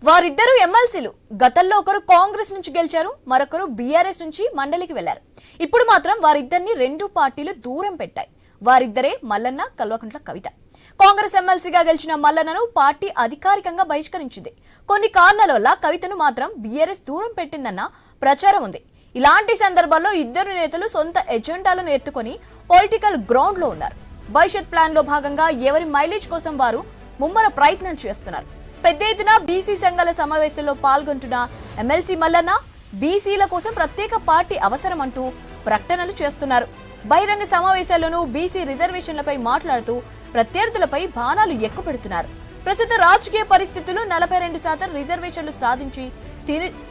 వారిద్దరూ ఎమ్మెల్సీలు. గతంలో ఒకరు కాంగ్రెస్ నుంచి గెలిచారు, మరొకరు బీఆర్ఎస్ నుంచి మండలికి వెళ్లారు. ఇప్పుడు మాత్రం వారిద్దరిని రెండు పార్టీలు దూరం పెట్టాయి. వారిద్దరే మల్లన్న, కల్వకుంట్ల కవిత. కాంగ్రెస్ ఎమ్మెల్సీగా గెలిచిన మల్లన్నను పార్టీ అధికారికంగా బహిష్కరించింది. కొన్ని కారణాల వల్ల కవితను మాత్రం బీఆర్ఎస్ దూరం పెట్టిందన్న ప్రచారం ఉంది. ఇలాంటి సందర్భాల్లో ఇద్దరు నేతలు సొంత ఎజెండాలను ఎత్తుకొని పొలిటికల్ గ్రౌండ్ లో ఉన్నారు. భవిష్యత్ ప్లాన్ లో భాగంగా ఎవరి మైలేజ్ కోసం వారు ముమ్మర ప్రయత్నం చేస్తున్నారు. పెద్ద ఎత్తున బీసీ సంఘాల సమావేశంలో పాల్గొంటున్న ఎమ్మెల్సీ మల్లన్న బీసీల కోసం ప్రత్యేక పార్టీ అవసరం అంటూ ప్రకటనలు చేస్తున్నారు. బహిరంగ సమావేశాల్లోనూ బీసీ రిజర్వేషన్లపై మాట్లాడుతూ ప్రత్యర్థులపై బాణాలు ఎక్కుపెడుతున్నారు. ప్రస్తుత రాజకీయ పరిస్థితులు 42% రిజర్వేషన్లు సాధించి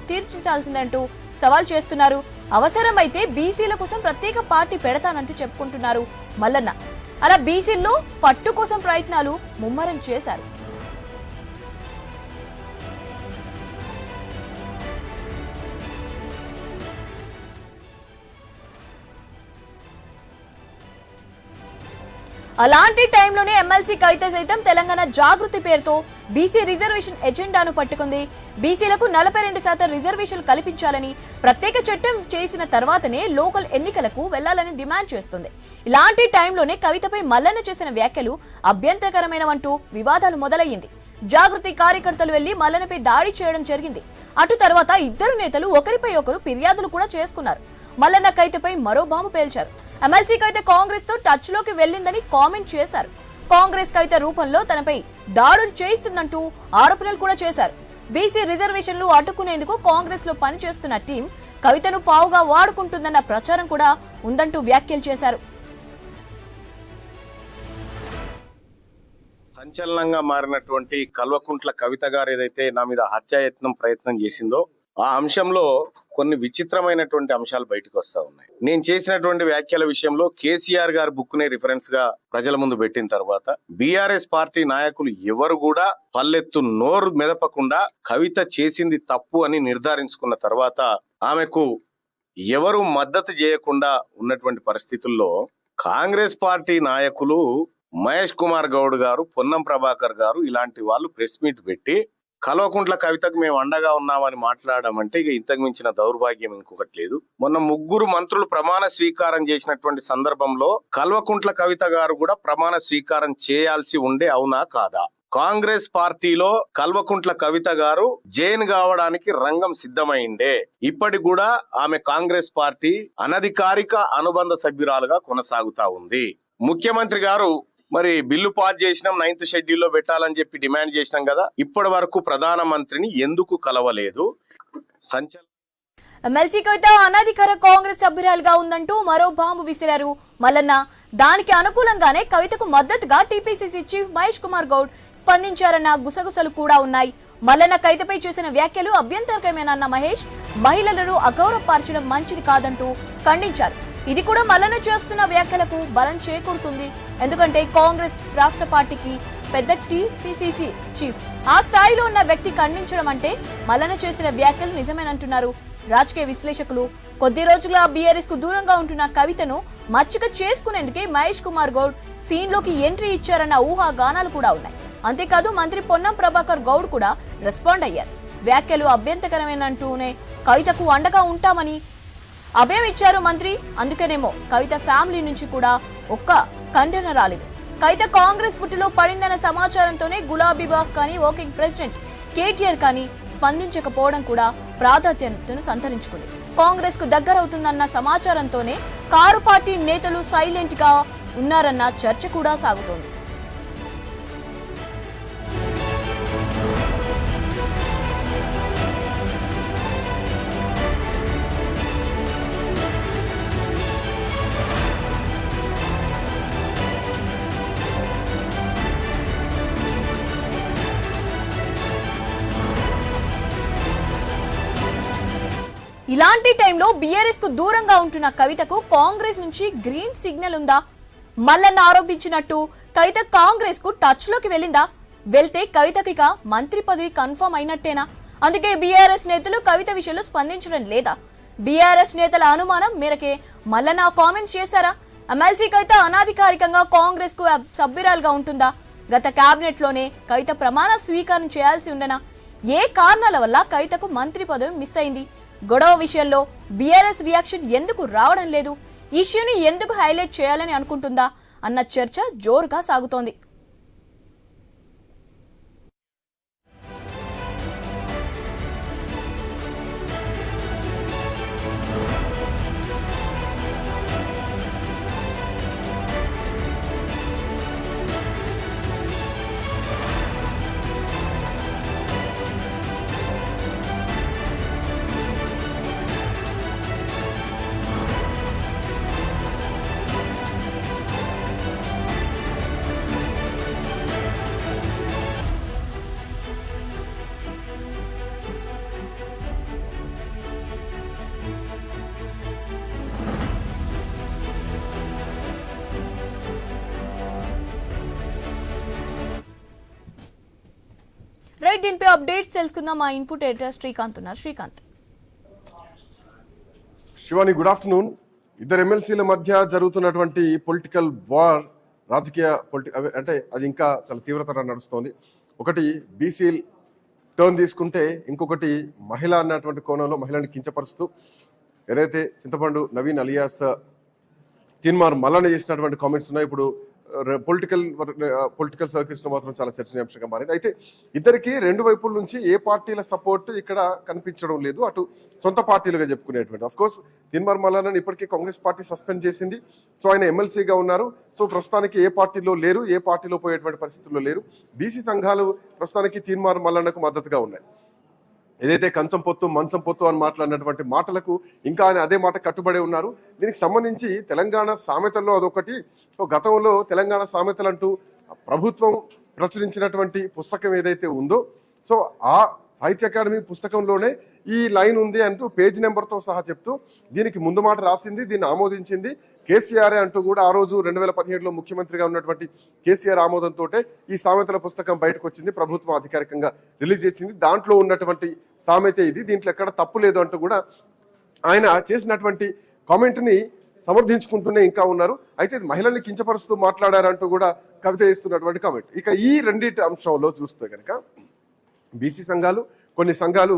తీర్చించాల్సిందంటూ సవాల్ చేస్తున్నారు. అవసరమైతే బీసీల కోసం ప్రత్యేక పార్టీ పెడతానంటూ చెప్పుకుంటున్నారు మల్లన్న. అలా బీసీల్లో పట్టు కోసం ప్రయత్నాలు ముమ్మరం చేశారు. అలాంటి టైంలోనే ఎమ్మెల్సీ కవిత సైతం తెలంగాణ జాగృతి పేరుతో బీసీ రిజర్వేషన్ ఎజెండాను పట్టుకుంది. బీసీలకు 42% రిజర్వేషన్లు కల్పించాలని ప్రత్యేక చట్టం చేసిన తర్వాతనే లోకల్ ఎన్నికలకు వెళ్లాలని డిమాండ్ చేస్తుంది. ఇలాంటి టైంలోనే కవితపై మల్లన్న చేసిన వ్యాఖ్యలు అభ్యంతరకరమైనవంటూ వివాదాలు మొదలయ్యింది. జాగృతి కార్యకర్తలు వెళ్లి మల్లన్నపై దాడి చేయడం జరిగింది. అటు తర్వాత ఇద్దరు నేతలు ఒకరిపై ఒకరు ఫిర్యాదులు కూడా చేసుకున్నారు. మల్లన్న కవితపై మరో బాంబు పేల్చారు. ఎమ్మెల్సీ కవిత కాంగ్రెస్ తో టచ్ లోకి వెళ్లిందని కామెంట్ చేశారు. కాంగ్రెస్ కవిత రూపంలో తనపై దాడులు చేయిస్తుందంటూ ఆరోపణలు కూడా చేశారు. బీసీ రిజర్వేషన్లు అడ్డుకునేందుకు కాంగ్రెస్ లో పనిచేస్తున్న టీం కవితను పావుగా వాడుకుంటుందన్న ప్రచారం కూడా ఉందంటూ వ్యాఖ్యలు చేశారు. సంచలనంగా మారినటువంటి కల్వకుంట్ల కవిత గారు ఏదైతే నా మీద హత్యాయత్నం ప్రయత్నం చేసిందో ఆ అంశంలో కొన్ని విచిత్రమైనటువంటి అంశాలు బయటకు వస్తా ఉన్నాయి. నేను చేసినటువంటి వ్యాఖ్యల విషయంలో కేసీఆర్ గారి బుక్ నే రిఫరెన్స్ గా ప్రజల ముందు పెట్టిన తర్వాత బీఆర్ఎస్ పార్టీ నాయకులు ఎవరు కూడా పల్లెత్తు నోరు మెదపకుండా కవిత చేసింది తప్పు అని నిర్ధారించుకున్న తర్వాత ఆమెకు ఎవరు మద్దతు చేయకుండా ఉన్నటువంటి పరిస్థితుల్లో కాంగ్రెస్ పార్టీ నాయకులు మహేష్ కుమార్ గౌడ్ గారు, పొన్నం ప్రభాకర్ గారు ఇలాంటి వాళ్ళు ప్రెస్ మీట్ పెట్టి కల్వకుంట్ల కవితకు మేము అండగా ఉన్నామని మాట్లాడమంటే ఇక ఇంతకు మించిన దౌర్భాగ్యం ఇంకొకటి లేదు. మొన్న ముగ్గురు మంత్రులు ప్రమాణ స్వీకారం చేసినటువంటి సందర్భంలో కల్వకుంట్ల కవిత గారు కూడా ప్రమాణ స్వీకారం చేయాల్సి ఉండే, అవునా కాదా? కాంగ్రెస్ పార్టీలో కల్వకుంట్ల కవిత గారు జైన్ కావడానికి రంగం సిద్ధమైండే. ఇప్పటి కూడా ఆమె కాంగ్రెస్ పార్టీ అనధికారిక అనుబంధ సభ్యురాలుగా కొనసాగుతా ఉంది. ముఖ్యమంత్రి గారు మరి బిల్లు పాస్ చేసినాం, 9th షెడ్యూల్లో పెట్టాలని చెప్పి డిమాండ్ చేసినాం కదా, ఇప్పటి వరకు ప్రధానమంత్రిని ఎందుకు కలవలేదు? ఎమ్మెల్సీ కవిత అనధికార కాంగ్రెస్ సభ్యురాలుగా ఉందంటూ మరో బాంబు విసిరారు మల్లన్న. దానికి అనుకూలంగానే కవితకు మద్దతుగా టీపీసీసీ చీఫ్ మహేష్ కుమార్ గౌడ్ స్పందించారన్న గుసగుసలు కూడా ఉన్నాయి. మల్లన్న కవితపై చేసిన వ్యాఖ్యలు అభ్యంతరకరమేనన్న మహేష్ మహిళలను అగౌరవపరచడం మంచిది కాదంటూ ఖండించారు. ఇది కూడా మల్లన్న చేస్తున్న వ్యాఖ్యలకు బలం చేకూరుతుంది. ఎందుకంటే కాంగ్రెస్ రాష్ట్ర పార్టీకి పెద్ద టీపీసీసీ చీఫ్ ఆ స్థాయిలో ఉన్న వ్యక్తి ఖండించడం అంటే మల్లన్న చేసిన వ్యాఖ్యలు నిజమేనంటున్నారు రాజకీయ విశ్లేషకులు. కొద్ది రోజులుగా బీఆర్ఎస్ కు దూరంగా ఉంటున్న కవితను మచ్చిక చేసుకునేందుకే మహేష్ కుమార్ గౌడ్ సీన్ లోకి ఎంట్రీ ఇచ్చారన్న ఊహాగానాలు కూడా ఉన్నాయి. అంతేకాదు మంత్రి పొన్నం ప్రభాకర్ గౌడ్ కూడా రెస్పాండ్ అయ్యారు. వ్యాఖ్యలు అభ్యంతరకరమేనంటూనే కవితకు అండగా ఉంటామని అభయం ఇచ్చారు మంత్రి. అందుకేనేమో కవిత ఫ్యామిలీ నుంచి కూడా ఒక్క ఖండన రాలేదు. కవిత కాంగ్రెస్ పుట్టులో పడిందన్న సమాచారంతోనే గులాబీ బాస్ కానీ వర్కింగ్ ప్రెసిడెంట్ కేటీఆర్ కానీ స్పందించకపోవడం కూడా ప్రాధాన్యతను సంతరించుకుంది. కాంగ్రెస్ కు దగ్గరవుతుందన్న సమాచారంతోనే కారు పార్టీ నేతలు సైలెంట్ గా ఉన్నారన్న చర్చ కూడా సాగుతోంది. ఇలాంటి టైంలో బీఆర్ఎస్ కు దూరంగా ఉంటున్న కవితకు కాంగ్రెస్ నుంచి గ్రీన్ సిగ్నల్ ఉందా? మల్లన్న ఆరోపించినట్టు కవిత కాంగ్రెస్ కు టచ్ లోకి వెళ్ళిందా? వెళ్తే కవితకు ఇక మంత్రి పదవి కన్ఫర్మ్ అయినట్టేనా? అందుకే బీఆర్ఎస్ నేతలు కవిత విషయంలో స్పందించడం లేదా? బీఆర్ఎస్ నేతల అనుమానం మేరకే మల్లన్న కామెంట్స్ చేశారా? ఎమ్మెల్సీ కవిత అనాధికారికంగా కాంగ్రెస్ కు సభ్యురాలుగా ఉంటుందా? గత కేబినెట్ లోనే కవిత ప్రమాణ స్వీకారం చేయాల్సి ఉండనా? ఏ కారణాల వల్ల కవితకు మంత్రి పదవి మిస్ అయింది? గొడవ విషయంలో బీఆర్ఎస్ రియాక్షన్ ఎందుకు రావడం లేదు? ఇష్యూని ఎందుకు హైలైట్ చేయాలని అనుకుంటుందా అన్న చర్చ జోరుగా సాగుతోంది. రైట్, దీనిపై అప్డేట్స్ తెలుసుకుందాం. మా ఇన్పుట్ ఎడిటర్ శ్రీకాంత్ ఉన్నారు. శ్రీకాంత్. Shivani, good afternoon. ఇద్దరు ఎమ్మెల్సీల మధ్య జరుగుతున్నటువంటి పొలిటికల్ వార్, రాజకీయ అంటే అది ఇంకా చాలా తీవ్రతర నడుస్తోంది. ఒకటి బీసీ టర్న్ తీసుకుంటే, ఇంకొకటి మహిళ అన్నటువంటి కోణంలో మహిళని కించపరుస్తూ ఏదైతే చింతపండు నవీన్ అలియాస్ తీన్మార్ మల్లన్న చేసినటువంటి కామెంట్స్ ఉన్నాయి. ఇప్పుడు పొలిటికల్ సర్కిల్స్ లో మాత్రం చాలా చర్చనీయాంశంగా మారింది. అయితే ఇద్దరికి రెండు వైపుల నుంచి ఏ పార్టీల సపోర్ట్ ఇక్కడ కనిపించడం లేదు. అటు సొంత పార్టీలుగా చెప్పుకునేటువంటి, అఫ్ కోర్స్ తీన్మార్ మల్లన్నని ఇప్పటికీ కాంగ్రెస్ పార్టీ సస్పెండ్ చేసింది. సో ఆయన ఎమ్మెల్సీగా ఉన్నారు. సో ప్రస్తుతానికి ఏ పార్టీలో లేరు, ఏ పార్టీలో పోయేటువంటి పరిస్థితుల్లో లేరు. బీసీ సంఘాలు ప్రస్తుతానికి తీన్మార్ మల్లన్నకు మద్దతుగా ఉన్నాయి. ఏదైతే కంచం పొత్తు మంచం పొత్తు అని మాట్లాడినటువంటి మాటలకు ఇంకా ఆయన అదే మాట కట్టుబడి ఉన్నారు. దీనికి సంబంధించి తెలంగాణ సామెతల్లో అదొకటి. గతంలో తెలంగాణ సామెతలు అంటూ ప్రభుత్వం ప్రచురించినటువంటి పుస్తకం ఏదైతే ఉందో, సో ఆ సాహిత్య అకాడమీ పుస్తకంలోనే ఈ లైన్ ఉంది అంటూ పేజ్ నెంబర్తో సహా చెప్తూ దీనికి ముందు మాట రాసింది, దీన్ని ఆమోదించింది కేసీఆర్ అంటూ కూడా ఆ రోజు 2017లో ముఖ్యమంత్రిగా ఉన్నటువంటి కేసీఆర్ ఆమోదంతో ఈ సామెతల పుస్తకం బయటకు వచ్చింది. ప్రభుత్వం అధికారికంగా రిలీజ్ చేసింది. దాంట్లో ఉన్నటువంటి సామెత ఇది, దీంట్లో ఎక్కడ తప్పు లేదు అంటూ కూడా ఆయన చేసినటువంటి కామెంట్ని సమర్థించుకుంటూనే ఇంకా ఉన్నారు. అయితే మహిళల్ని కించపరుస్తూ మాట్లాడారంటూ కూడా కవిత చేస్తున్నటువంటి కామెంట్. ఇక ఈ రెండింటి అంశంలో చూస్తే కనుక బీసీ సంఘాలు, కొన్ని సంఘాలు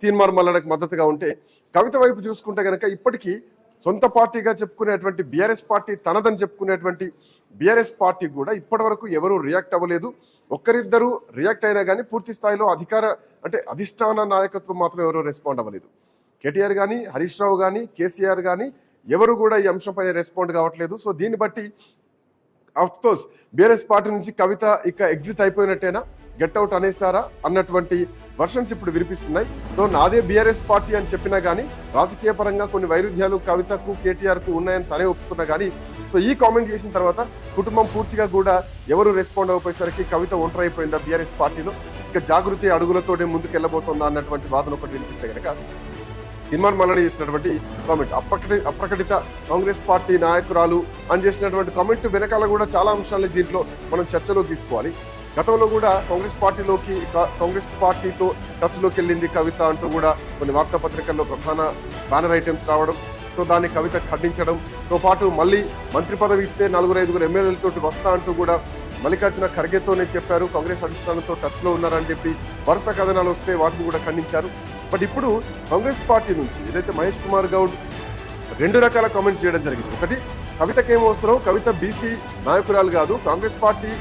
తీన్మార్ మల్లన్నకు మద్దతుగా ఉంటే, కవిత వైపు చూసుకుంటే కనుక ఇప్పటికీ సొంత పార్టీగా చెప్పుకునేటువంటి బీఆర్ఎస్ పార్టీ తనదని చెప్పుకునేటువంటి బీఆర్ఎస్ పార్టీ కూడా ఇప్పటి వరకు ఎవరు రియాక్ట్ అవ్వలేదు. ఒక్కరిద్దరు రియాక్ట్ అయినా కానీ పూర్తి స్థాయిలో అధిష్టాన నాయకత్వం మాత్రం ఎవరు రెస్పాండ్ అవ్వలేదు. కేటీఆర్ కానీ, హరీష్ రావు కానీ, కేసీఆర్ కానీ ఎవరు కూడా ఈ అంశంపై రెస్పాండ్ కావట్లేదు. సో దీన్ని బట్టి అఫ్కోర్స్ బీఆర్ఎస్ పార్టీ నుంచి కవిత ఇక ఎగ్జిట్ అయిపోయినట్టేనా, గెట్ అవుట్ అనేసారా అన్నటువంటి వర్షన్స్ ఇప్పుడు వినిపిస్తున్నాయి. సో నాదే బీఆర్ఎస్ పార్టీ అని చెప్పినా కానీ రాజకీయ పరంగా కొన్ని వైరుధ్యాలు కవితకు కేటీఆర్కు ఉన్నాయని తనే ఒప్పుకున్నా కానీ, సో ఈ కామెంట్ చేసిన తర్వాత కుటుంబం పూర్తిగా కూడా ఎవరు రెస్పాండ్ అయిపోయేసరికి కవిత ఒంటరి అయిపోయిందా బీఆర్ఎస్ పార్టీలో, ఇక జాగృతి అడుగులతోనే ముందుకెళ్లబోతుందా అన్నటువంటి వాదన ఒకటి వినిపిస్తే కనుక తీన్మార్ మల్లన్న చేసినటువంటి కామెంట్ అప్రకటిత కాంగ్రెస్ పార్టీ నాయకురాలు అని చేసినటువంటి కామెంట్ వెనకాల కూడా చాలా అంశాలని దీంట్లో మనం చర్చలో తీసుకోవాలి. గతంలో కూడా కాంగ్రెస్ పార్టీతో టచ్లోకి వెళ్ళింది కవిత అంటూ కూడా కొన్ని వార్తాపత్రికల్లో ప్రధాన బ్యానర్ ఐటమ్స్ రావడం, సో దాన్ని కవిత ఖండించడంతో పాటు మళ్ళీ మంత్రి పదవి ఇస్తే 4-5 ఎమ్మెల్యేలతో వస్తా అంటూ కూడా మల్లికార్జున ఖర్గేతోనే చెప్పారు. కాంగ్రెస్ అధిష్టానంతో టచ్లో ఉన్నారని చెప్పి వరుస కథనాలు వస్తే వాటిని కూడా ఖండించారు. బట్ ఇప్పుడు కాంగ్రెస్ పార్టీ నుంచి ఏదైతే మహేష్ కుమార్ గౌడ్ 2 రకాల కామెంట్స్ చేయడం జరిగింది. ఒకటి, కవితకేం అవసరం, కవిత బీసీ నాయకురాలు కాదు, కాంగ్రెస్ పార్టీ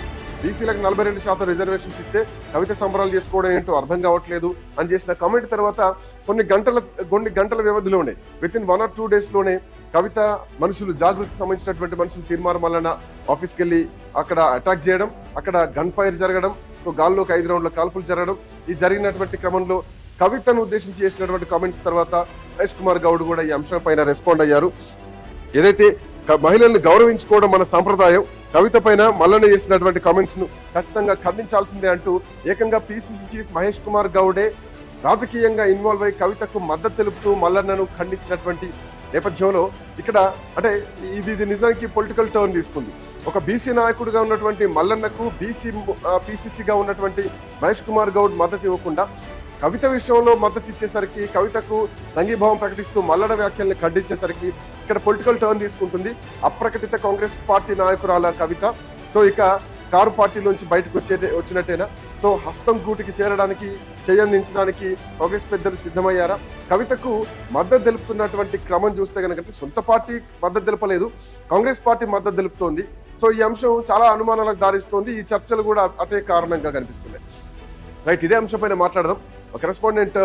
బీసీలకు 42% రిజర్వేషన్స్ ఇస్తే కవిత సంబరాలు చేసుకోవడం ఏంటో అర్థం కావట్లేదు అని చేసిన కామెంట్ తర్వాత కొన్ని గంటల వ్యవధిలోనే వితిన్ 1 or 2 daysలోనే కవిత మనుషులు, జాగృతి సంబంధించినటువంటి మనుషులు తీన్మార్ మల్లన్న ఆఫీస్కి వెళ్ళి అక్కడ అటాక్ చేయడం, అక్కడ గన్ ఫైర్ జరగడం, సో గాల్లోకి 5 రౌండ్ల కాల్పులు జరగడం, ఈ జరిగినటువంటి క్రమంలో కవితను ఉద్దేశించి చేసినటువంటి కామెంట్స్ తర్వాత మహేష్ కుమార్ గౌడ్ కూడా ఈ అంశం పైన రెస్పాండ్ అయ్యారు. ఏదైతే మహిళల్ని గౌరవించుకోవడం మన సంప్రదాయం, కవిత పైన మల్లన్న చేసినటువంటి కామెంట్స్ ను ఖచ్చితంగా ఖండించాల్సిందే అంటూ ఏకంగా పిసిసి చీఫ్ మహేష్ కుమార్ గౌడే రాజకీయంగా ఇన్వాల్వ్ అయి కవితకు మద్దతు తెలుపుతూ మల్లన్నను ఖండించినటువంటి నేపథ్యంలో ఇక్కడ ఇది నిజానికి పొలిటికల్ టర్న్ తీసుకుంది. ఒక బీసీ నాయకుడిగా ఉన్నటువంటి మల్లన్నకు పిసిసిగా ఉన్నటువంటి మహేష్ కుమార్ గౌడ్ మద్దతు ఇవ్వకుండా కవిత విషయంలో మద్దతు ఇచ్చేసరికి, కవితకు సంఘీభావం ప్రకటిస్తూ మల్లన్న వ్యాఖ్యల్ని ఖండించేసరికి ఇక్కడ పొలిటికల్ టర్న్ తీసుకుంటుంది. అప్రకటిత కాంగ్రెస్ పార్టీ నాయకురాల కవిత సో ఇక కారు పార్టీలోంచి బయటకు వచ్చినట్టేనా, సో హస్తం గూటికి చేరడానికి చేయందించడానికి కాంగ్రెస్ పెద్దలు సిద్ధమయ్యారా? కవితకు మద్దతు తెలుపుతున్నటువంటి క్రమం చూస్తే కనుక సొంత పార్టీ మద్దతు తెలపలేదు, కాంగ్రెస్ పార్టీ మద్దతు తెలుపుతోంది. సో ఈ అంశం చాలా అనుమానాలకు దారిస్తోంది. ఈ చర్చలు కూడా అటే కారణంగా కనిపిస్తున్నాయి. రైట్, ఇదే అంశంపైన మాట్లాడదాం. కరెస్పాండెంట్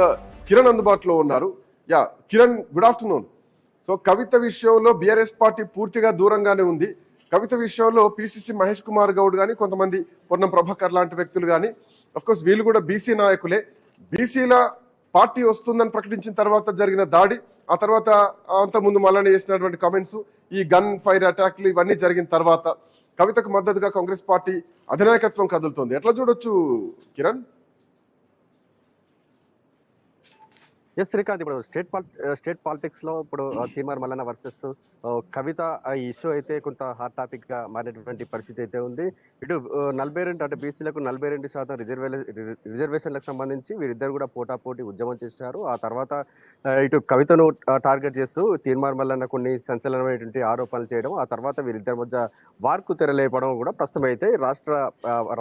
కిరణ్ అందుబాటులో ఉన్నారు. Yeah Kiran, good afternoon. So Kavitha విషయంలో బీఆర్ఎస్ పార్టీ పూర్తిగా దూరంగానే ఉంది. కవిత విషయంలో పిసిసి మహేష్ కుమార్ గౌడ్ కానీ, కొంతమంది పొన్నం ప్రభాకర్ లాంటి వ్యక్తులు కానీ, కోర్స్ వీళ్ళు కూడా బీసీ నాయకులే. బీసీల పార్టీ వస్తుందని ప్రకటించిన తర్వాత జరిగిన దాడి, ఆ తర్వాత అంతకుముందు మళ్ళీ చేసినటువంటి కమెంట్స్, ఈ గన్ ఫైర్ అటాక్లు ఇవన్నీ జరిగిన తర్వాత కవితకు మద్దతుగా కాంగ్రెస్ పార్టీ అధినాయకత్వం కదులుతోంది. ఎట్లా చూడొచ్చు కిరణ్? ఎస్ శ్రీకాంత్, ఇప్పుడు స్టేట్ పాలిటిక్స్ లో ఇప్పుడు తీన్మార్ మల్లన్న వర్సెస్ కవిత ఈ ఇష్యూ అయితే కొంత హాట్ టాపిక్ గా మారినటువంటి పరిస్థితి అయితే ఉంది. ఇటు 42 అంటే బీసీలకు 42% రిజర్వేషన్లకు సంబంధించి వీరిద్దరు కూడా పోటాపోటీ ఉద్యమం చేశారు. ఆ తర్వాత ఇటు కవితను టార్గెట్ చేస్తూ తీన్మార్ మల్లన్న కొన్ని సంచలనమైనటువంటి ఆరోపణలు చేయడం, ఆ తర్వాత వీరిద్దరి మధ్య వార్కు తెరలేపడం కూడా ప్రస్తుతం అయితే రాష్ట్ర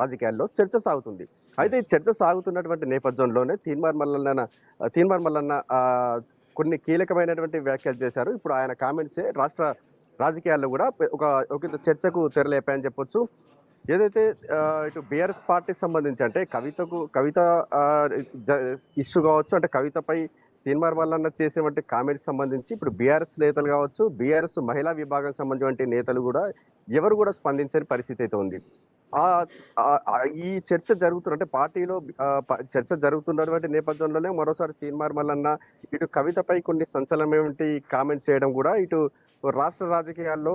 రాజకీయాల్లో చర్చ సాగుతుంది. అయితే ఈ చర్చ సాగుతున్నటువంటి నేపథ్యంలోనే తీన్మార్ మల్లన్న కొన్ని కీలకమైనటువంటి వ్యాఖ్యలు చేశారు. ఇప్పుడు ఆయన కామెంట్సే రాష్ట్ర రాజకీయాల్లో కూడా ఒక చర్చకు తెరలేపాయని చెప్పొచ్చు. ఏదైతే ఇటు బీఆర్ఎస్ పార్టీకి సంబంధించి అంటే కవిత ఇష్యూ కావచ్చు, అంటే కవితపై తీన్మార్ మల్లన్న చేసేటువంటి కామెంట్స్ సంబంధించి ఇప్పుడు బీఆర్ఎస్ నేతలు కావచ్చు, బీఆర్ఎస్ మహిళా విభాగం సంబంధించిన నేతలు కూడా ఎవరు కూడా స్పందించని పరిస్థితి అయితే ఉంది. ఈ చర్చ అంటే పార్టీలో చర్చ జరుగుతున్నటువంటి నేపథ్యంలోనే మరోసారి తీన్మార్ మల్లన్న ఇటు కవితపై కొన్ని సంచలనమైనటువంటి కామెంట్ చేయడం కూడా ఇటు రాష్ట్ర రాజకీయాల్లో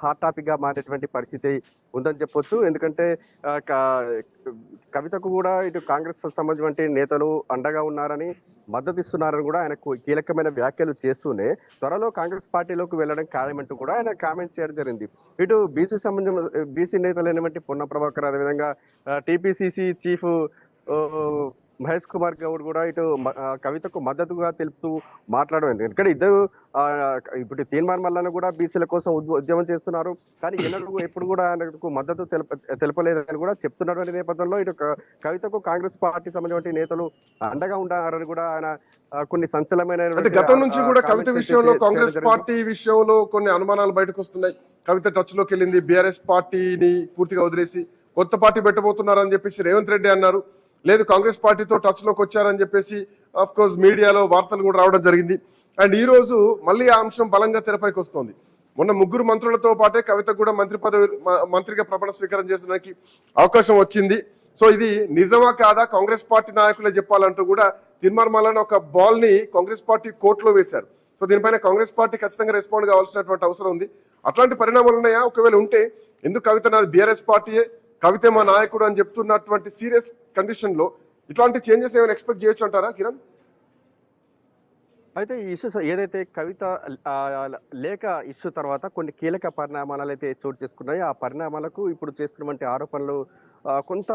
హాట్ టాపిక్ గా మారేటువంటి పరిస్థితి ఉందని చెప్పొచ్చు. ఎందుకంటే కవితకు కూడా ఇటు కాంగ్రెస్ సంబంధించిన నేతలు అండగా ఉన్నారని, మద్దతు ఇస్తున్నారని కూడా ఆయన కీలకమైన వ్యాఖ్యలు చేస్తూనే త్వరలో కాంగ్రెస్ పార్టీలోకి వెళ్ళడం ఖాయమంటూ కూడా ఆయన కామెంట్ చేయడం జరిగింది. ఇటు బీసీ నేతలైనటువంటి పొన్నం ప్రభాకర్, అదేవిధంగా టీపీసీసీ చీఫ్ మహేష్ కుమార్ గౌడ్ కూడా ఇటు కవితకు మద్దతుగా తెలుపుతూ మాట్లాడడం. ఎందుకంటే ఇద్దరు ఇప్పుడు తీన్మార్ మల్లన్న కూడా బీసీల కోసం ఉద్యమం చేస్తున్నారు, కానీ ఎప్పుడు కూడా ఆయనకు మద్దతు తెలపలేదని కూడా చెప్తున్నటువంటి నేపథ్యంలో ఇటు కవితకు కాంగ్రెస్ పార్టీ సంబంధించిన నేతలు అండగా ఉండారని కూడా ఆయన కొన్ని సంచలనమైన గతం నుంచి కూడా కవిత విషయంలో కాంగ్రెస్ పార్టీ విషయంలో కొన్ని అనుమానాలు బయటకు వస్తున్నాయి. కవిత టచ్ లోకి వెళ్ళింది, బీఆర్ఎస్ పార్టీని పూర్తిగా వదిలేసి కొత్త పార్టీ పెట్టబోతున్నారని చెప్పేసి రేవంత్ రెడ్డి అన్నారు. లేదు, కాంగ్రెస్ పార్టీతో టచ్ లోకి వచ్చారని చెప్పేసి ఆఫ్ కోర్స్ మీడియాలో వార్తలు కూడా రావడం జరిగింది. అండ్ ఈ రోజు మళ్ళీ ఆ అంశం బలంగా తెరపైకి వస్తుంది. మొన్న 3 మంత్రులతో పాటే కవిత కూడా మంత్రిగా ప్రమాణ స్వీకారం చేసడానికి అవకాశం వచ్చింది. సో ఇది నిజమా కాదా కాంగ్రెస్ పార్టీ నాయకులే చెప్పాలంటూ కూడా తీన్మార్ మల్లన్న ఒక బాల్ ని కాంగ్రెస్ పార్టీ కోర్టులో వేశారు. సో దీనిపైన కాంగ్రెస్ పార్టీ ఖచ్చితంగా రెస్పాండ్ కావాల్సినటువంటి అవసరం ఉంది. అట్లాంటి పరిణామాలు ఉన్నాయా? ఒకవేళ ఉంటే ఎందుకు కవిత నాది బీఆర్ఎస్ పార్టీయే, కవితే మా నాయకుడు అని చెప్తున్నటువంటి సీరియస్ కండిషన్ లో ఇట్లాంటి చేంజెస్ ఏమైనా ఎక్స్పెక్ట్ చేయొచ్చు అంటారా కిరణ్? అయితే ఈ ఇష్యూ ఏదైతే కవిత లేఖ ఇష్యూ తర్వాత కొన్ని కీలక పరిణామాలు అయితే చోటు చేసుకున్నాయి. ఆ పరిణామాలకు ఇప్పుడు చేస్తున్నటువంటి ఆరోపణలు కొంత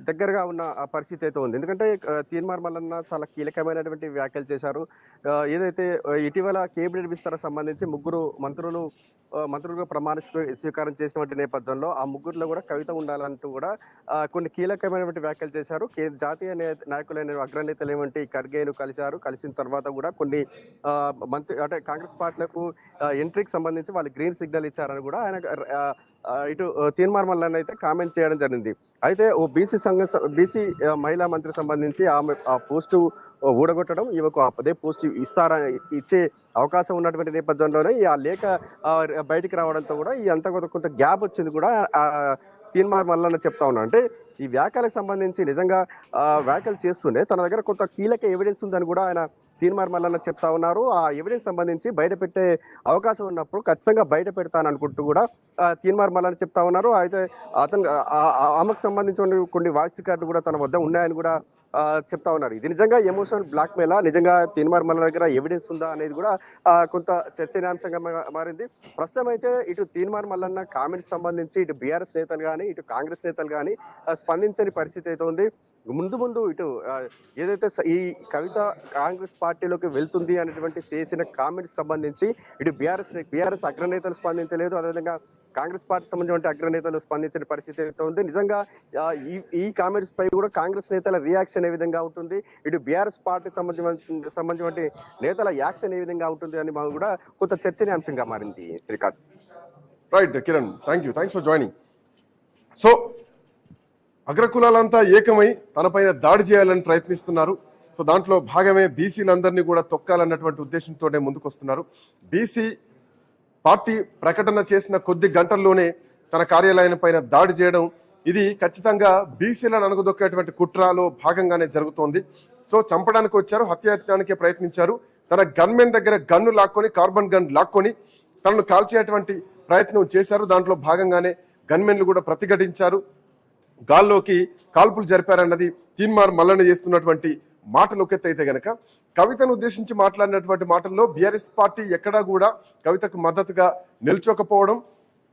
దగ్గరగా ఉన్న పరిస్థితి అయితే ఉంది. ఎందుకంటే తీన్మార్ మల్లన్న చాలా కీలకమైనటువంటి వ్యాఖ్యలు చేశారు. ఏదైతే ఇటీవల కేబినెట్ విస్తరణ సంబంధించి 3 మంత్రులుగా ప్రమాణ స్వీకారం చేసినటువంటి నేపథ్యంలో ఆ 3లో కూడా కవిత ఉండాలంటూ కూడా కొన్ని కీలకమైనటువంటి వ్యాఖ్యలు చేశారు. జాతీయ నాయకులైన అగ్రనేతలు ఏమంటే ఖర్గేను కలిసిన తర్వాత కూడా కొన్ని అంటే కాంగ్రెస్ పార్టీలకు ఎంట్రీకి సంబంధించి వాళ్ళు గ్రీన్ సిగ్నల్ ఇచ్చారని కూడా ఆయన ఇటు తీన్మార్ మల్లన్న అయితే కామెంట్ చేయడం జరిగింది. అయితే ఓ బీసీ మహిళా మంత్రి సంబంధించి ఆమె ఆ పోస్టు ఊడగొట్టడం, ఈమెకు అదే పోస్ట్ ఇచ్చే అవకాశం ఉన్నటువంటి నేపథ్యంలోనే ఆ లేఖ బయటికి రావడంతో కూడా ఈ అంతా కొంత గ్యాప్ వచ్చింది కూడా తీన్మార్ మల్లన్న చెప్తా ఉన్నా. అంటే ఈ వ్యాఖ్యలకు సంబంధించి నిజంగా వ్యాఖ్యలు చేస్తూనే తన దగ్గర కొంత కీలక ఎవిడెన్స్ ఉందని కూడా ఆయన తీన్మార్ మల్లన్న చెప్తా ఉన్నారు. ఆ ఎవిడెన్స్ సంబంధించి బయట పెట్టే అవకాశం ఉన్నప్పుడు ఖచ్చితంగా బయట పెడతాననుకుంటూ కూడా తీన్మార్ మల్లన్న చెప్తా ఉన్నారు. అయితే అతను ఆమెకు సంబంధించిన కొన్ని వాయిస్ రికార్డులు కూడా తన వద్ద ఉన్నాయని కూడా చెప్తా ఉన్నారు. ఇది నిజంగా ఎమోషనల్ బ్లాక్ మెయిల్, నిజంగా తీన్మార్ మల్లన్న దగ్గర ఎవిడెన్స్ ఉందా అనేది కూడా కొంత చర్చనీయాంశంగా మారింది. ప్రస్తుతం అయితే ఇటు తీన్మార్ మల్లన్న కామెంట్స్ సంబంధించి ఇటు బీఆర్ఎస్ నేతలు కానీ ఇటు కాంగ్రెస్ నేతలు కానీ స్పందించని పరిస్థితి అయితే ఉంది. ముందు ఇటు ఏదైతే ఈ కవిత కాంగ్రెస్ పార్టీలోకి వెళ్తుంది అనేటువంటి చేసిన కామెంట్స్ సంబంధించి ఇటు బీఆర్ఎస్ అగ్రనేతలు స్పందించలేదు, అదేవిధంగా కాంగ్రెస్ పార్టీ సంబంధించిన అగ్రనేతలు స్పందించిన పరిస్థితి అయితే ఉంది. నిజంగా ఈ కామెంట్స్ పై కూడా కాంగ్రెస్ నేతల రియాక్షన్ ఏ విధంగా ఉంటుంది, ఇటు బీఆర్ఎస్ పార్టీ సంబంధించిన నేతల యాక్షన్ ఏ విధంగా ఉంటుంది అని మనం కూడా కొంత చర్చనీయాంశంగా మారింది. Srikanth. Right Kiran, thanks for joining. So అగ్రకులాలంతా ఏకమై తనపైన దాడి చేయాలని ప్రయత్నిస్తున్నారు. సో దాంట్లో భాగమే బీసీలందరినీ కూడా తొక్కాలన్నటువంటి ఉద్దేశంతోనే ముందుకొస్తున్నారు. బీసీ పార్టీ ప్రకటన చేసిన కొద్ది గంటల్లోనే తన కార్యాలయం పైన దాడి చేయడం, ఇది ఖచ్చితంగా బీసీలను అణగదొక్కేటువంటి కుట్రలో భాగంగానే జరుగుతోంది. సో చంపడానికి వచ్చారు, హత్యాయత్నానికి ప్రయత్నించారు. తన గన్మెన్ దగ్గర గన్ను లాక్కొని, కార్బన్ గన్ లాక్కొని తనను కాల్చేటువంటి ప్రయత్నం చేశారు. దాంట్లో భాగంగానే గన్మెన్లు కూడా ప్రతిఘటించారు, గాల్లోకి కాల్పులు జరిపారన్నది తీన్మార్ మల్లన్న చేస్తున్నటువంటి మాటలు ఒకెత్తైతే గనక, కవితను ఉద్దేశించి మాట్లాడినటువంటి మాటల్లో బీఆర్ఎస్ పార్టీ ఎక్కడా కూడా కవితకు మద్దతుగా నిల్చోకపోవడం,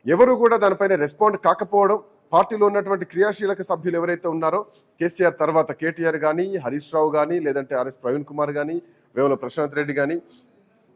ఎవరు కూడా దానిపైన రెస్పాండ్ కాకపోవడం, పార్టీలో ఉన్నటువంటి క్రియాశీలక సభ్యులు ఎవరైతే ఉన్నారో కేసీఆర్ తర్వాత కేటీఆర్ కానీ, హరీష్ రావు కానీ, లేదంటే ఆర్ఎస్ ప్రవీణ్ కుమార్ కానీ, వేముల ప్రశాంత్ రెడ్డి కానీ,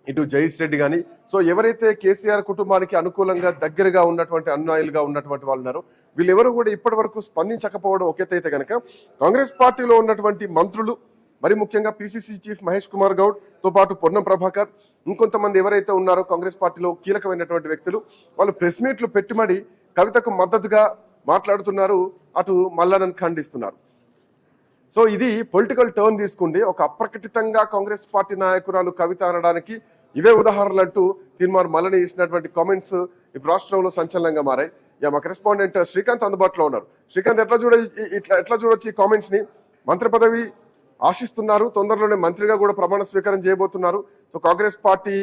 ఇటు జయేష్ రెడ్డి కానీ, సో ఎవరైతే కేసీఆర్ కుటుంబానికి అనుకూలంగా దగ్గరగా ఉన్నటువంటి అన్యాయులుగా ఉన్నటువంటి వాళ్ళు ఉన్నారో వీళ్ళెవరు కూడా ఇప్పటి వరకు స్పందించకపోవడం ఒకెత్తైతే గనక, కాంగ్రెస్ పార్టీలో ఉన్నటువంటి మంత్రులు, మరి ముఖ్యంగా పిసిసి చీఫ్ మహేష్ కుమార్ గౌడ్ తో పాటు పొన్నం ప్రభాకర్, ఇంకొంతమంది ఎవరైతే ఉన్నారో కాంగ్రెస్ పార్టీలో కీలకమైనటువంటి వ్యక్తులు, వాళ్ళు ప్రెస్ మీట్లు పెట్టి మరి కవితకు మద్దతుగా మాట్లాడుతున్నారు, అటు మల్లన్నను ఖండిస్తున్నారు. సో ఇది పొలిటికల్ టర్న్ తీసుకుంది. ఒక అప్రకటితంగా కాంగ్రెస్ పార్టీ నాయకురాలు కవిత అనడానికి ఇవే ఉదాహరణలు అంటూ తీన్మార్ మల్లన్న చేసినటువంటి కామెంట్స్ ఇప్పుడు రాష్ట్రంలో సంచలనంగా మారాయి. మా కరెస్పాండెంట్ శ్రీకాంత్ అందుబాటులో ఉన్నారు. శ్రీకాంత్, ఎట్లా చూడొచ్చు ఈ కామెంట్స్ ని? మంత్రి పదవి ఆశిస్తున్నారు, తొందరలోనే మంత్రిగా కూడా ప్రమాణ స్వీకారం చేయబోతున్నారు. సో కాంగ్రెస్ పార్టీ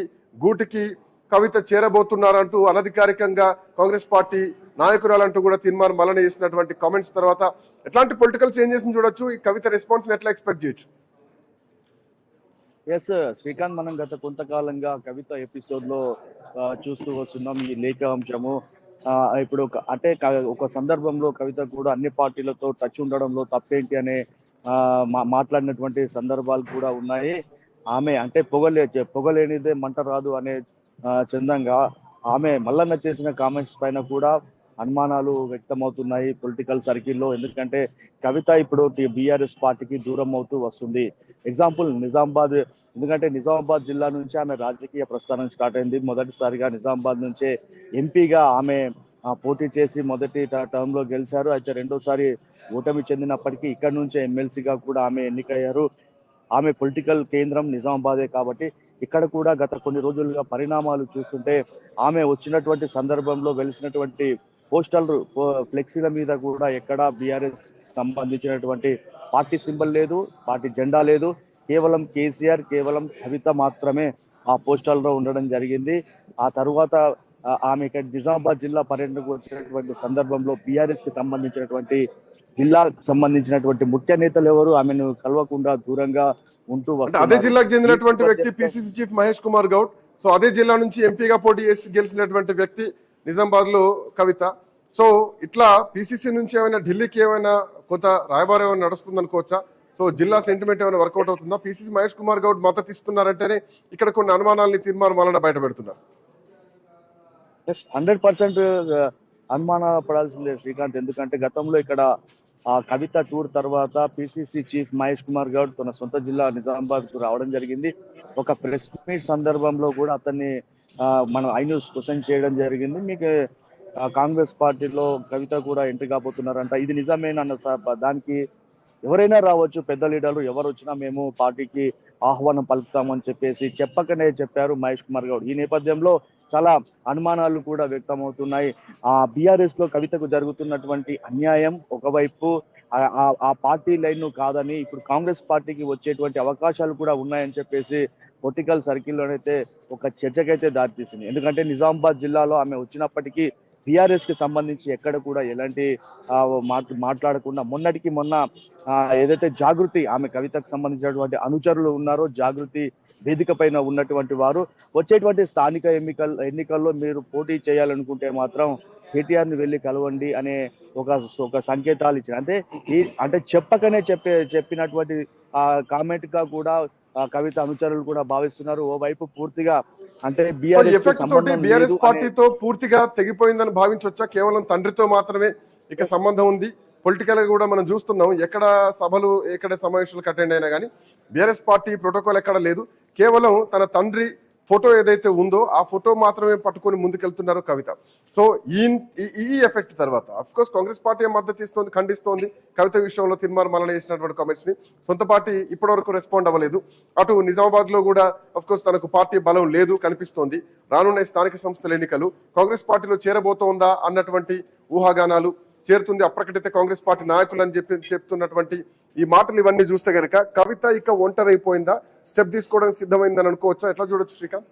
గూటికి కవిత చేరబోతున్నారు అంటూ అనధికారికంగా కాంగ్రెస్ పార్టీ నాయకురాలంటూ కూడా తీన్మార్ మల్లన్న చేసినటువంటి కామెంట్స్ తర్వాత ఎట్లాంటి పొలిటికల్ చేంజెస్ చూడొచ్చు? ఈ కవిత రెస్పాన్స్ ఎట్లా ఎక్స్పెక్ట్ చేయొచ్చు? ఎస్ శ్రీకాంత్, మనం గత కొంతకాలంగా కవిత ఎపిసోడ్ లో చూస్తూ వస్తున్నాం ఈ లేఖ అంశము. ఇప్పుడు ఒక సందర్భంలో కవిత కూడా అన్ని పార్టీలతో టచ్ ఉండడంలో తప్పేంటి అనే మాట్లాడినటువంటి సందర్భాలు కూడా ఉన్నాయి. ఆమె అంటే పొగలేనిదే మంట రాదు అనే చందంగా ఆమె మల్లన్న చేసిన కామెంట్స్ పైన కూడా అనుమానాలు వ్యక్తమవుతున్నాయి పొలిటికల్ సర్కిల్లో. ఎందుకంటే కవిత ఇప్పుడు బీఆర్ఎస్ పార్టీకి దూరం అవుతూ వస్తుంది. ఎగ్జాంపుల్ నిజామాబాద్, ఎందుకంటే నిజామాబాద్ జిల్లా నుంచి ఆమె రాజకీయ ప్రస్థానం స్టార్ట్ అయింది. మొదటిసారిగా నిజామాబాద్ నుంచే ఎంపీగా ఆమె పోటీ చేసి మొదటి టర్మ్ లో గెలిచారు. అయితే రెండోసారి ఓటమి చెందినప్పటికీ ఇక్కడ నుంచే ఎమ్మెల్సీగా కూడా ఆమె ఎన్నికయ్యారు. ఆమె పొలిటికల్ కేంద్రం నిజామాబాదే కాబట్టి ఇక్కడ కూడా గత కొన్ని రోజులుగా పరిణామాలు చూస్తుంటే ఆమె వచ్చినటువంటి సందర్భంలో వెలిసినటువంటి పోస్టల్ ఫ్లెక్సీల మీద కూడా ఎక్కడా బీఆర్ఎస్ సంబంధించినటువంటి పార్టీ సింబల్ లేదు, పార్టీ జెండా లేదు. కేవలం కేసీఆర్, కేవలం కవిత మాత్రమే ఆ పోస్టల్ లో ఉండడం జరిగింది. ఆ తరువాత ఆమె ఇక్కడ నిజామాబాద్ జిల్లా పర్యటనకు వచ్చినటువంటి సందర్భంలో బీఆర్ఎస్ కి సంబంధించినటువంటి జిల్లాకు సంబంధించినటువంటి ముఖ్య నేతలు ఎవరు ఆమెను కలవకుండా దూరంగా ఉంటూ వస్తారు. అదే జిల్లాకు చెందినటువంటి వ్యక్తి PCC chief Mahesh Kumar Goud. So అదే జిల్లా నుంచి ఎంపీగా పోటీ చేసి గెలిచినటువంటి వ్యక్తి నిజామాబాద్ లో కవిత. సో ఇట్లా పిసిసి నుంచి ఏమైనా ఢిల్లీకి ఏమైనా కొంత రాయబారం ఏమైనా నడుస్తుంది అనుకోవచ్చా? సో జిల్లా సెంటిమెంట్ ఏమైనా వర్కౌట్ అవుతుందా? పిసిసి మహేష్ కుమార్ గౌడ్ మద్దతు ఇస్తున్నారంటేనే ఇక్కడ కొన్ని అనుమానాలని తీర్మానం మల్లన్న బయట పెడుతున్నారు. 100% అనుమాన పడాల్సిందే శ్రీకాంత్. ఎందుకంటే గతంలో ఇక్కడ కవిత టూర్ తర్వాత పిసిసి చీఫ్ మహేష్ కుమార్ గౌడ్ తన సొంత జిల్లా నిజామాబాద్ కు రావడం జరిగింది. ఒక ప్రెస్ మీట్ సందర్భంలో కూడా అతన్ని మనం ఐన్యూస్ క్వశ్చన్ చేయడం జరిగింది. మీకు కాంగ్రెస్ పార్టీలో కవిత కూడా ఎంట్రీ కాబోతున్నారంట, ఇది నిజమేనన్న దానికి ఎవరైనా రావచ్చు, పెద్ద లీడర్లు ఎవరు వచ్చినా మేము పార్టీకి ఆహ్వానం పలుకుతామని చెప్పేసి చెప్పకనే చెప్పారు మహేష్ కుమార్ గౌడ్. ఈ నేపథ్యంలో చాలా అనుమానాలు కూడా వ్యక్తమవుతున్నాయి. బీఆర్ఎస్ లో కవితకు జరుగుతున్నటువంటి అన్యాయం ఒకవైపు, ఆ పార్టీ లైన్ కాదని ఇప్పుడు కాంగ్రెస్ పార్టీకి వచ్చేటువంటి అవకాశాలు కూడా ఉన్నాయని చెప్పేసి పొలిటికల్ సర్కిల్లోనైతే ఒక చర్చకైతే దారితీసింది. ఎందుకంటే నిజామాబాద్ జిల్లాలో ఆమె వచ్చినప్పటికీ బీఆర్ఎస్ కి సంబంధించి ఎక్కడ కూడా ఎలాంటి మాట్లాడకుండా మొన్నటికి మొన్న ఏదైతే జాగృతి, ఆమె కవితకు సంబంధించినటువంటి అనుచరులు ఉన్నారో జాగృతి వేదిక పైన ఉన్నటువంటి వారు వచ్చేటువంటి స్థానిక ఎన్నికల్లో మీరు పోటీ చేయాలనుకుంటే మాత్రం కేటీఆర్ ని వెళ్ళి కలవండి అనే ఒక సంకేతాలు ఇచ్చారు. అంటే చెప్పకనే చెప్పినటువంటి కామెంట్ గా కూడా కవిత అనుచరులు కూడా భావిస్తున్నారు. ఓవైపు పూర్తిగా అంటే సో బీఆర్ఎస్ ఎఫెక్ట్ తోటి సంబంధం బీఆర్ఎస్ లేదు అనే పార్టీతో పూర్తిగా తెగిపోయిందని భావించవచ్చా? కేవలం తండ్రితో మాత్రమే ఇక సంబంధం ఉంది. పొలిటికల్ గా కూడా మనం చూస్తున్నాం, ఎక్కడ సభలు ఎక్కడ సమావేశాలకు అటెండ్ అయినా కానీ బీఆర్ఎస్ పార్టీ ప్రోటోకాల్ ఎక్కడ లేదు. కేవలం తన తండ్రి ఫోటో ఏదైతే ఉందో ఆ ఫోటో మాత్రమే పట్టుకొని ముందుకెళ్తున్నారు కవిత. సో ఈ ఎఫెక్ట్ తర్వాత అఫ్ కోర్స్ కాంగ్రెస్ పార్టీ మద్దతు ఇస్తోంది, ఖండిస్తోంది కవిత విషయంలో తీర్మార్ మల్లన చేసినటువంటి కామెంట్స్ ని. సొంత పార్టీ ఇప్పటివరకు రెస్పాండ్ అవ్వలేదు. అటు నిజామాబాద్ లో కూడా అఫ్ కోర్స్ తనకు పార్టీ బలం లేదు కనిపిస్తోంది. రానున్న స్థానిక సంస్థల ఎన్నికలు కాంగ్రెస్ పార్టీలో చేరబోతోందా అన్నటువంటి ఊహాగానాలు, చేరుతుంది అప్రకటిత కాంగ్రెస్ పార్టీ నాయకులు అని చెప్తున్నటువంటి ఈ మాటలు ఇవన్నీ చూస్తే గనక కవిత ఇక ఒంటరైపోయిందా, స్టెప్ తీసుకోవడానికి సిద్ధమైందని అనుకోవచ్చా? ఎట్లా చూడొచ్చు శ్రీకాంత్?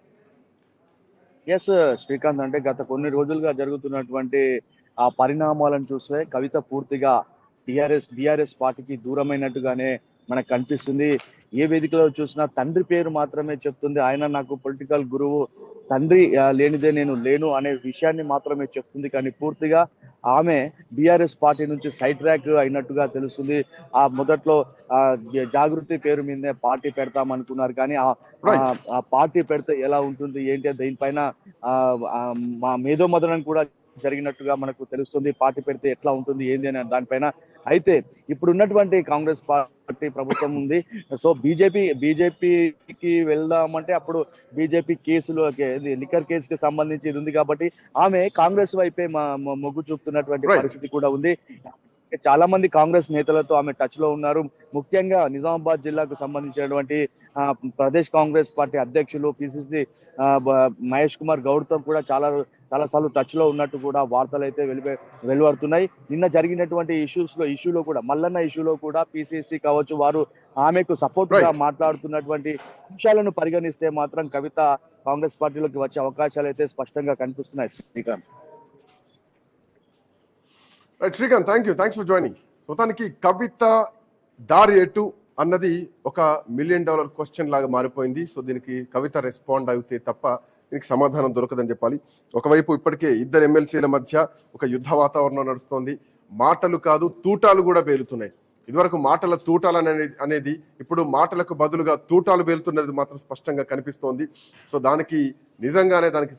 ఎస్ శ్రీకాంత్, అంటే గత కొన్ని రోజులుగా జరుగుతున్నటువంటి ఆ పరిణామాలను చూస్తే కవిత పూర్తిగా బీఆర్ఎస్ పార్టీకి దూరమైనట్టుగానే మనకు కనిపిస్తుంది. ఏ వేదికలో చూసినా తండ్రి పేరు మాత్రమే చెప్తుంది. ఆయన నాకు పొలిటికల్ గురువు, తండ్రి లేనిదే నేను లేను అనే విషయాన్ని మాత్రమే చెప్తుంది. కానీ పూర్తిగా ఆమె బీఆర్ఎస్ పార్టీ నుంచి సైడ్ ట్రాక్ అయినట్టుగా తెలుస్తుంది. ఆ మొదట్లో జాగృతి పేరు మీదనే పార్టీ పెడతాం అనుకున్నారు, కానీ ఆ పార్టీ పెడితే ఎలా ఉంటుంది ఏంటి దీనిపైన మా మేధోమథనం కూడా జరిగినట్టుగా మనకు తెలుస్తుంది. పార్టీ పెడితే ఎట్లా ఉంటుంది ఏంది అని దానిపైన. అయితే ఇప్పుడు ఉన్నటువంటి కాంగ్రెస్ పార్టీ ప్రభుత్వం ఉంది. సో బీజేపీకి వెళ్దామంటే అప్పుడు బీజేపీ కేసులు లిక్కర్ కేసుకి సంబంధించి ఇది ఉంది కాబట్టి ఆమె కాంగ్రెస్ వైపే మొగ్గు చూపుతున్నటువంటి పరిస్థితి కూడా ఉంది. చాలా మంది కాంగ్రెస్ నేతలతో ఆమె టచ్ లో ఉన్నారు. ముఖ్యంగా నిజామాబాద్ జిల్లాకు సంబంధించినటువంటి ప్రదేశ్ కాంగ్రెస్ పార్టీ అధ్యక్షులు పిసిసి మహేష్ కుమార్ గౌడ్ తో కూడా చాలా సార్లు టచ్ లో ఉన్నట్టు కూడా వార్తలు అయితే వెలువడుతున్నాయి. నిన్న జరిగినటువంటి ఇష్యూలో కూడా మల్లన్న ఇష్యూలో కూడా పిసిసి కావచ్చు వారు ఆమెకు సపోర్ట్ గా మాట్లాడుతున్నటువంటి అంశాలను పరిగణిస్తే మాత్రం కవిత కాంగ్రెస్ పార్టీలోకి వచ్చే అవకాశాలు అయితే స్పష్టంగా కనిపిస్తున్నాయి. Srikanth, Srikanth, thanks for joining. మొత్తానికి కవిత దారి ఎటు అన్నది ఒక $1 మిలియన్ క్వశ్చన్ లాగా మారిపోయింది. సో దీనికి కవిత రెస్పాండ్ అయితే తప్ప దీనికి సమాధానం దొరకదని చెప్పాలి. ఒకవైపు ఇప్పటికే ఇద్దరు ఎమ్మెల్సీల మధ్య ఒక యుద్ధ వాతావరణం నడుస్తోంది. మాటలు కాదు తూటాలు కూడా పేలుతున్నాయి. ఇదివరకు మాటల తూటాలు అనేది ఇప్పుడు మాటలకు బదులుగా తూటాలు పేలుతున్నది మాత్రం స్పష్టంగా కనిపిస్తోంది. సో దానికి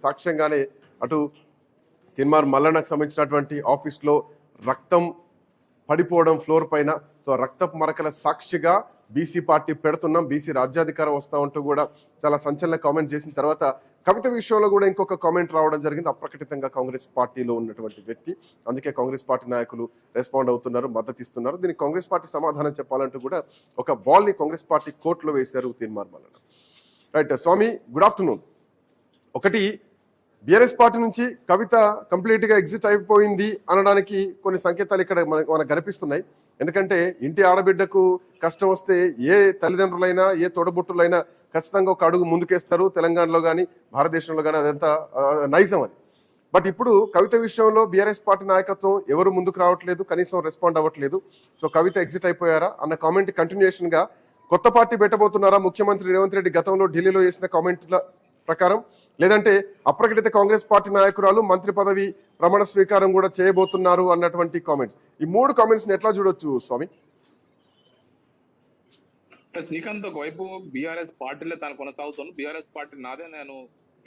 సాక్ష్యంగానే అటు తీన్మార్ మల్లన్నకు సంబంధించినటువంటి ఆఫీస్లో రక్తం పడిపోవడం ఫ్లోర్ పైన, సో రక్తపు మరకల సాక్షిగా బీసీ పార్టీ పెడుతున్నాం, బీసీ రాజ్యాధికారం వస్తా ఉంటూ కూడా చాలా సంచలన కామెంట్ చేసిన తర్వాత కవిత విషయంలో కూడా ఇంకొక కామెంట్ రావడం జరిగింది. అప్రకటితంగా కాంగ్రెస్ పార్టీలో ఉన్నటువంటి వ్యక్తి, అందుకే కాంగ్రెస్ పార్టీ నాయకులు రెస్పాండ్ అవుతున్నారు, మద్దతు ఇస్తున్నారు. దీనికి కాంగ్రెస్ పార్టీ సమాధానం చెప్పాలంటూ కూడా ఒక బాల్ ని కాంగ్రెస్ పార్టీ కోర్టులో వేశారు తీన్మార్ మల్లన్న. రైట్ స్వామి, గుడ్ ఆఫ్టర్నూన్. ఒకటి, బీఆర్ఎస్ పార్టీ నుంచి కవిత కంప్లీట్ గా ఎగ్జిట్ అయిపోయింది అనడానికి కొన్ని సంకేతాలు ఇక్కడ మనకు కనిపిస్తున్నాయి. ఎందుకంటే ఇంటి ఆడబిడ్డకు కష్టం వస్తే ఏ తల్లిదండ్రులైనా ఏ తోడబుట్టులైనా ఖచ్చితంగా ఒక అడుగు ముందుకేస్తారు. తెలంగాణలో కానీ భారతదేశంలో కానీ అదంతా నైజం అది. బట్ ఇప్పుడు కవిత విషయంలో బీఆర్ఎస్ పార్టీ నాయకత్వం ఎవరు ముందుకు రావట్లేదు, కనీసం రెస్పాండ్ అవ్వట్లేదు. సో కవిత ఎగ్జిట్ అయిపోయారా అన్న కామెంట్ కంటిన్యూషన్ గా కొత్త పార్టీ పెట్టబోతున్నారా ముఖ్యమంత్రి రేవంత్ రెడ్డి గతంలో ఢిల్లీలో చేసిన కామెంట్ల ప్రకారం, లేదంటే అప్రకటిత కాంగ్రెస్ పార్టీ నాయకురాలు మంత్రి పదవి ప్రమాణ స్వీకారం కూడా చేయబోతున్నారు అన్నటువంటి కామెంట్స్. ఈ 3 కామెంట్స్ ని ఎట్లా చూడొచ్చు స్వామి? శ్రీకాంత్, ఒకవైపు బీఆర్ఎస్ పార్టీలో తాను కొనసాగుతాను, బీఆర్ఎస్ పార్టీ నాదే, నేను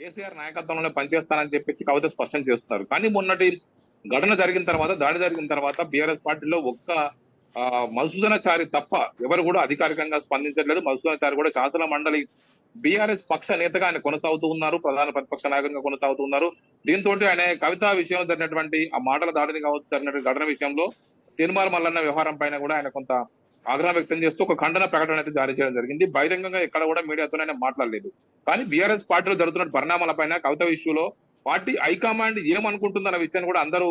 కేసీఆర్ నాయకత్వంలోనే పనిచేస్తానని చెప్పేసి కవిత స్పష్టం చేస్తున్నారు. కానీ మొన్నటి దాడి జరిగిన తర్వాత బీఆర్ఎస్ పార్టీలో ఒక్క మధుసూదనాచారి తప్ప ఎవరు కూడా అధికారికంగా స్పందించట్లేదు. మధుసూదనాచారి కూడా శాసన మండలి బీఆర్ఎస్ పక్ష నేతగా ఆయన కొనసాగుతూ ఉన్నారు, ప్రధాన ప్రతిపక్ష నాయకుడిగా కొనసాగుతూ ఉన్నారు. దీంతో ఆయన కవిత విషయంలో జరిగినటువంటి ఆ మాటల దాడిని కావచ్చు, జరిగినటువంటి ఘటన విషయంలో తీన్మార్ మల్లన్న వ్యవహారం పైన కూడా ఆయన కొంత ఆగ్రహం వ్యక్తం చేస్తూ ఒక ఖండన ప్రకటన అయితే జారీ చేయడం జరిగింది. బహిరంగంగా ఎక్కడ కూడా మీడియాతో ఆయన మాట్లాడలేదు. కానీ బీఆర్ఎస్ పార్టీలో జరుగుతున్న పరిణామాలపైన కవిత విషయంలో పార్టీ హైకమాండ్ ఏమనుకుంటుందన్న విషయాన్ని కూడా అందరూ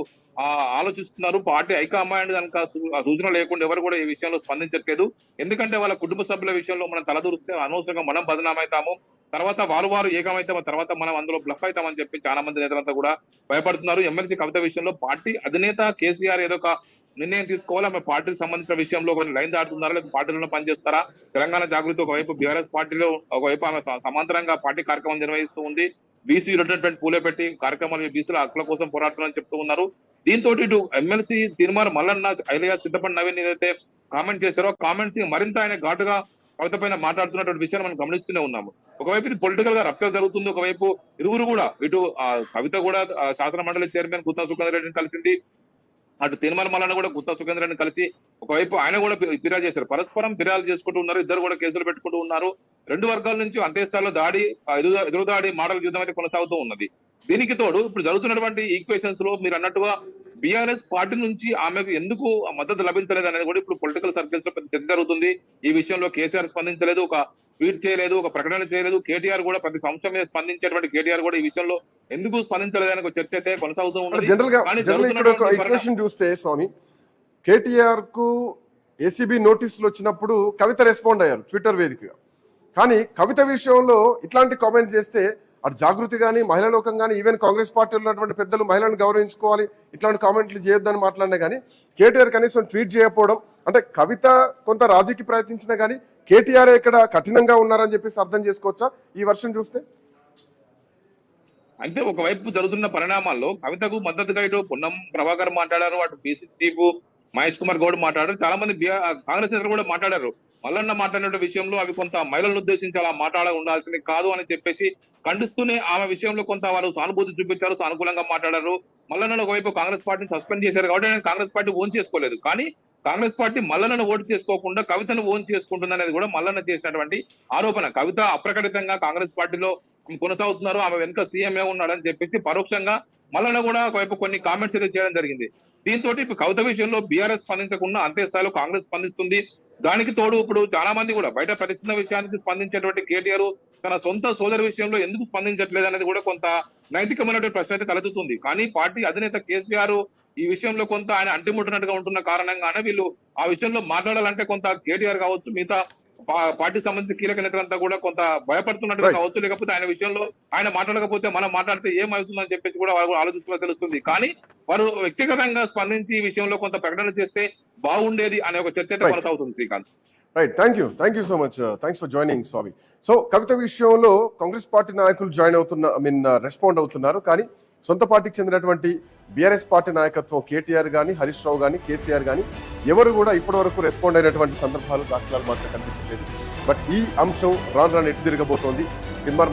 ఆలోచిస్తున్నారు. పార్టీ హైకమాండ్ కనుక సూచన లేకుండా ఎవరు కూడా ఈ విషయంలో స్పందించట్లేదు. ఎందుకంటే వాళ్ళ కుటుంబ సభ్యుల విషయంలో మనం తలదూరిస్తే అనవసరంగా మనం బదనామవుతాము, తర్వాత వారు ఏకమైతామో తర్వాత మనం అందులో బ్లఫ్ అవుతామని చెప్పి చాలా మంది నేతలంతా కూడా భయపడుతున్నారు. ఎమ్మెల్సీ కవిత విషయంలో పార్టీ అధినేత కేసీఆర్ ఏదో ఒక నిర్ణయం తీసుకోవాలి, ఆమె పార్టీకి సంబంధించిన విషయంలో కొన్ని లైన్ దాటుతున్నారా లేదా పార్టీలో పనిచేస్తారా? తెలంగాణ జాగృతి ఒకవైపు బీఆర్ఎస్ పార్టీలో, ఒకవైపు ఆమె సమాంతరంగా పార్టీ కార్యక్రమం నిర్వహిస్తూ ఉంది. బీసీ రిటైర్మెంట్ పూలే పెట్టి కార్యక్రమాలు బీసీల హక్కుల కోసం పోరాడుతున్నారని చెప్తూ ఉన్నారు. దీంతో ఇటు ఎమ్మెల్సీ తీన్మార్ మల్లన్న ఐలయ్య చింతపండి నవీన్ ఏదైతే కామెంట్ చేశారో కామెంట్స్ మరింత ఆయన ఘాటుగా కవిత పైన మాట్లాడుతున్నటువంటి విషయాన్ని మనం గమనిస్తూనే ఉన్నాము. ఒకవైపు ఇది పొలిటికల్ గా రప్చర్ జరుగుతుంది, ఒకవైపు ఇరువురు కూడా ఇటు కవిత కూడా శాసన మండలి చైర్మన్ గుత్తా సుఖేందర్ రెడ్డిని కలిసింది, అటు తీర్మాన మల్లన్న కూడా గుత్తా సుఖేందర్ రెడ్డిని కలిసి ఒకవైపు ఆయన కూడా ఫిర్యాదు చేశారు. పరస్పరం ఫిర్యాదు చేసుకుంటూ ఉన్నారు, ఇద్దరు కూడా కేసులు పెట్టుకుంటూ ఉన్నారు. రెండు వర్గాల నుంచి అంతే స్థాయిలో దాడి ఎదురు దాడి మోడల్ యుద్ధం అయితే కొనసాగుతూ ఉన్నది. దీనికి తోడు ఇప్పుడు జరుగుతున్నటువంటి ఈక్వేషన్స్ లో మీరు అన్నట్టుగా బీఆర్ఎస్ పార్టీ నుంచి ఆమెకు ఎందుకు మద్దతు లభించలేదు అనేది కూడా ఇప్పుడు పొలిటికల్ సర్కిల్స్ లో పెద్ద చర్చ జరుగుతుంది. ఈ విషయంలో కేసీఆర్ స్పందించలేదు, ఒక ట్వీట్ చేయలేదు, ఒక ప్రకటన చేయలేదు. కేటీఆర్ కూడా ప్రతి సంవత్సరం మీద స్పందించేటువంటి కేటీఆర్ కూడా ఈ విషయంలో ఎందుకు స్పందించలేదు అనే ఒక చర్చ అయితే కొనసాగుతూ ఉన్నది. జనరల్ చూస్తే స్వామి, కేటీఆర్ కు ఏసీబీ నోటీసులు వచ్చినప్పుడు కవిత రెస్పాండ్ అయ్యారు ట్విట్టర్ వేదికగా. కానీ కవిత విషయంలో ఇట్లాంటి కామెంట్ చేస్తే అటు జాగృతి కానీ మహిళా లోకం కానీ ఈవెన్ కాంగ్రెస్ పార్టీలో ఉన్నటువంటి పెద్దలు మహిళలను గౌరవించుకోవాలి, ఇట్లాంటి కామెంట్లు చేయొద్దని మాట్లాడినా కానీ కేటీఆర్ కనీసం ట్వీట్ చేయకపోవడం, అంటే కవిత కొంత రాజీకి ప్రయత్నించినా కానీ కేటీఆర్ ఇక్కడ కఠినంగా ఉన్నారని చెప్పేసి అర్థం చేసుకోవచ్చా ఈ వర్షం చూస్తే? అంటే ఒకవైపు జరుగుతున్న పరిణామాల్లో కవితకు మద్దతుగా ఇటు పొన్నం ప్రభాకర్ మాట్లాడారు, అటు పిసిసి చీఫ్ మహేష్ కుమార్ గౌడ్ మాట్లాడారు, చాలా మంది కాంగ్రెస్ నేతలు కూడా మాట్లాడారు. మల్లన్న మాట్లాడిన విషయంలో అవి కొంత మహిళలను ఉద్దేశించి అలా మాట్లాడ ఉండాల్సింది కాదు అని చెప్పేసి ఖండిస్తూనే ఆమె విషయంలో కొంత వారు సానుభూతి చూపించారు, సానుకూలంగా మాట్లాడారు. మల్లన్నను ఒకవైపు కాంగ్రెస్ పార్టీని సస్పెండ్ చేశారు కాబట్టి ఆయన కాంగ్రెస్ పార్టీ ఓన్ చేసుకోలేదు. కానీ కాంగ్రెస్ పార్టీ మల్లన్నను ఓటు చేసుకోకుండా కవితను ఓన్ చేసుకుంటుంది అనేది కూడా మల్లన్న చేసినటువంటి ఆరోపణ. కవిత అప్రకటితంగా కాంగ్రెస్ పార్టీలో కొనసాగుతున్నారు, ఆమె వెనుక సీఎంఏ ఉన్నాడని చెప్పేసి పరోక్షంగా మల్లన్న కూడా ఒకవైపు కొన్ని కామెంట్స్ అయితే చేయడం జరిగింది. దీంతో ఇప్పుడు కవిత విషయంలో బీఆర్ఎస్ స్పందించకుండా అంతే స్థాయిలో కాంగ్రెస్ స్పందిస్తుంది. దానికి తోడు ఇప్పుడు చాలా మంది కూడా బయట ప్రతి చిన్న విషయానికి స్పందించేటువంటి కేటీఆర్ తన సొంత సోదరి విషయంలో ఎందుకు స్పందించట్లేదు అనేది కూడా కొంత నైతికమైనటువంటి ప్రశ్న అయితే తలెత్తుతుంది. కానీ పార్టీ అధినేత కేసీఆర్ ఈ విషయంలో కొంత ఆయన అంటిముట్టినట్టుగా ఉంటున్న కారణంగానే వీళ్ళు ఆ విషయంలో మాట్లాడాలంటే కొంత కేటీఆర్ కావచ్చు, మిగతా పార్టీకి సంబంధించిన కీలక నేతలంతా కూడా కొంత భయపడుతున్నట్టుగా కావచ్చు, లేకపోతే ఆయన విషయంలో ఆయన మాట్లాడకపోతే మనం మాట్లాడితే ఏమవుతుందని చెప్పేసి కూడా వాళ్ళు ఆలోచిస్తున్నా తెలుస్తుంది. కానీ వారు వ్యక్తిగతంగా స్పందించి ఈ విషయంలో కొంత ప్రకటన చేస్తే బాగుండేది అనే ఒక చర్చ కొనసాగుతుంది. Srikanth, right, thank you so much, thanks for joining Swami. So Kavitha విషయంలో కాంగ్రెస్ పార్టీ నాయకులు రెస్పాండ్ అవుతున్నారు, కానీ సొంత పార్టీకి చెందినటువంటి బీఆర్ఎస్ పార్టీ నాయకత్వం కేటీఆర్ కానీ హరీష్ రావు కానీ కేసీఆర్ కానీ ఎవరు కూడా ఇప్పటి వరకు రెస్పాండ్ అయినటువంటి సందర్భాలు దాఖలాలు మాత్రం కనిపించలేదు. బట్ ఈ అంశం రాను ఎటు తిరగబోతోంది.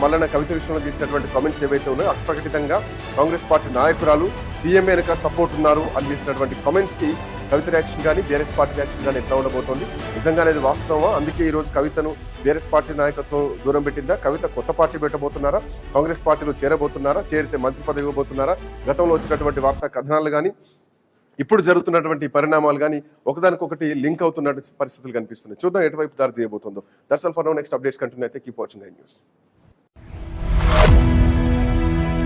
మల్లన్న కవిత విషయంలో చేసినటువంటి కామెంట్స్ ఏవైతే ఉన్నాయో అప్రకటితంగా కాంగ్రెస్ పార్టీ నాయకురాలు సీఎం వెనుక సపోర్ట్ ఉన్నారు అని చేసినటువంటి కామెంట్స్ కి కవిత రియాక్షన్ కానీ బీఆర్ఎస్ పార్టీ రియాక్షన్ కానీ ఎట్లా ఉండబోతోంది, నిజంగానే ఇది వాస్తవమా? అందుకే ఈ రోజు కవితను బీఆర్ఎస్ పార్టీ నాయకత్వం దూరం పెట్టిందా? కవిత కొత్త పార్టీ పెట్టబోతున్నారా? కాంగ్రెస్ పార్టీలో చేరబోతున్నారా? చేరితే మంత్రి పదవి ఇవ్వబోతున్నారా? గతంలో వచ్చినటువంటి వార్తా కథనాలు కానీ ఇప్పుడు జరుగుతున్నటువంటి పరిణామాలు కానీ ఒకదానికొకటి లింక్ అవుతున్న పరిస్థితులు కనిపిస్తున్నాయి. చూద్దాం ఎటువైపు దారి తీయబోతుందో. That's all for now. Next updates continue అయితే కీప్ వాచింగ్ న్యూస్.